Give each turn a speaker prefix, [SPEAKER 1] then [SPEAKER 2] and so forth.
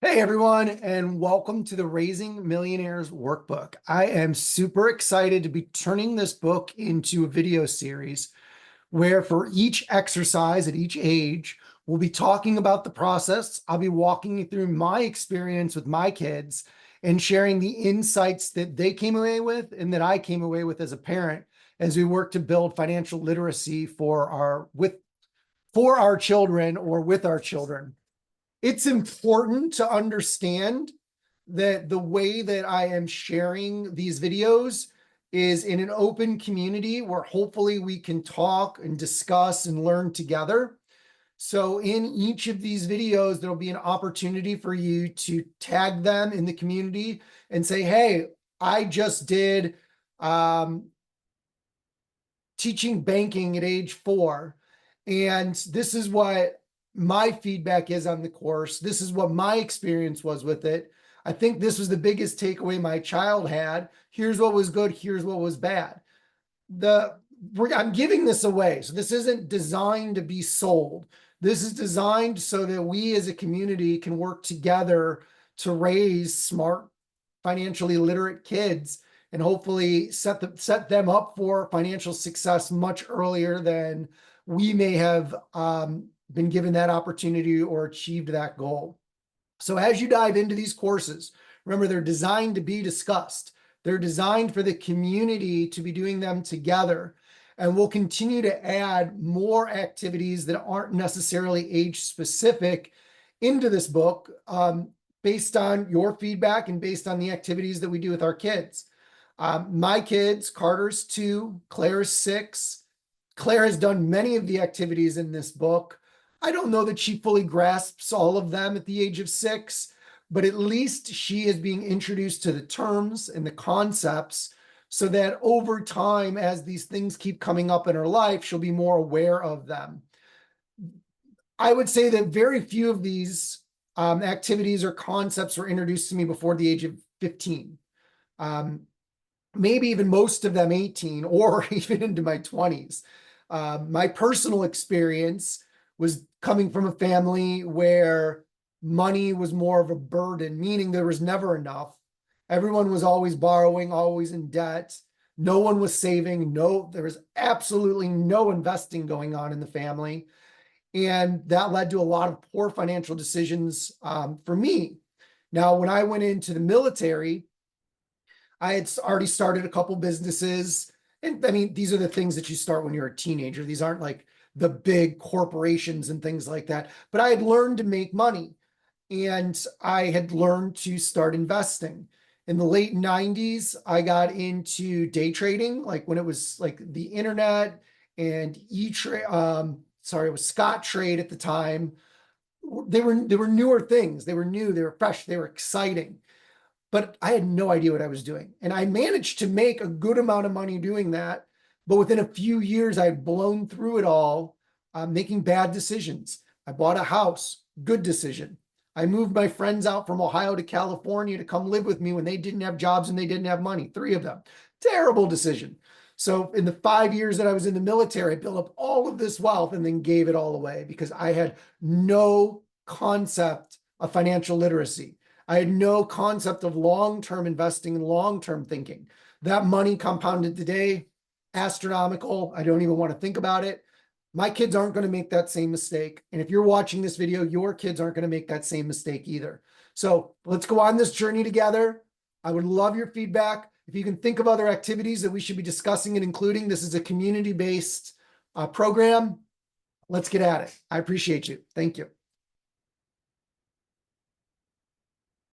[SPEAKER 1] Hey everyone, and welcome to the Raising Millionaires Workbook. I am super excited to be turning this book into a video series where for each exercise at each age, we'll be talking about the process. I'll be walking you through my experience with my kids and sharing the insights that they came away with and that I came away with as a parent as we work to build financial literacy for our children or with our children. It's important to understand that the way that I am sharing these videos is in an open community where hopefully we can talk and discuss and learn together. So in each of these videos, there'll be an opportunity for you to tag them in the community and say, hey, I just did teaching banking at age 4. And this is what my feedback is on the course. This is what my experience was with it. I think this was the biggest takeaway my child had. Here's what was good. Here's what was bad. I'm giving this away. So this isn't designed to be sold. This is designed so that we as a community can work together to raise smart, financially literate kids and hopefully set them up for financial success much earlier than we may have been given that opportunity or achieved that goal. So as you dive into these courses, remember they're designed to be discussed. They're designed for the community to be doing them together. And we'll continue to add more activities that aren't necessarily age specific into this book based on your feedback and based on the activities that we do with our kids. My kids, Carter's 2, Claire's 6. Claire has done many of the activities in this book. I don't know that she fully grasps all of them at the age of 6, but at least she is being introduced to the terms and the concepts so that over time, as these things keep coming up in her life, she'll be more aware of them. I would say that very few of these activities or concepts were introduced to me before the age of 15. Maybe even most of them 18 or even into my 20s. My personal experience was coming from a family where money was more of a burden, meaning there was never enough. Everyone was always borrowing, always in debt. No one was saving. There was absolutely no investing going on in the family. And that led to a lot of poor financial decisions for me. Now, when I went into the military, I had already started a couple businesses. And I mean, these are the things that you start when you're a teenager. These aren't like the big corporations and things like that. But I had learned to make money and I had learned to start investing. In the late 90s, I got into day trading, like when it was like the internet and E-Trade, it was Scott Trade at the time. They were newer things. They were new, they were fresh, they were exciting. But I had no idea what I was doing. And I managed to make a good amount of money doing that. But within a few years, I had blown through it all, making bad decisions. I bought a house, good decision. I moved my friends out from Ohio to California to come live with me when they didn't have jobs and they didn't have money, 3 of them. Terrible decision. So in the 5 years that I was in the military, I built up all of this wealth and then gave it all away because I had no concept of financial literacy. I had no concept of long-term investing and long-term thinking. That money compounded today, astronomical. I don't even want to think about it. My kids aren't going to make that same mistake. And if you're watching this video, your kids aren't going to make that same mistake either. So let's go on this journey together. I would love your feedback. If you can think of other activities that we should be discussing and including, this is a community-based program. Let's get at it. I appreciate you. Thank you.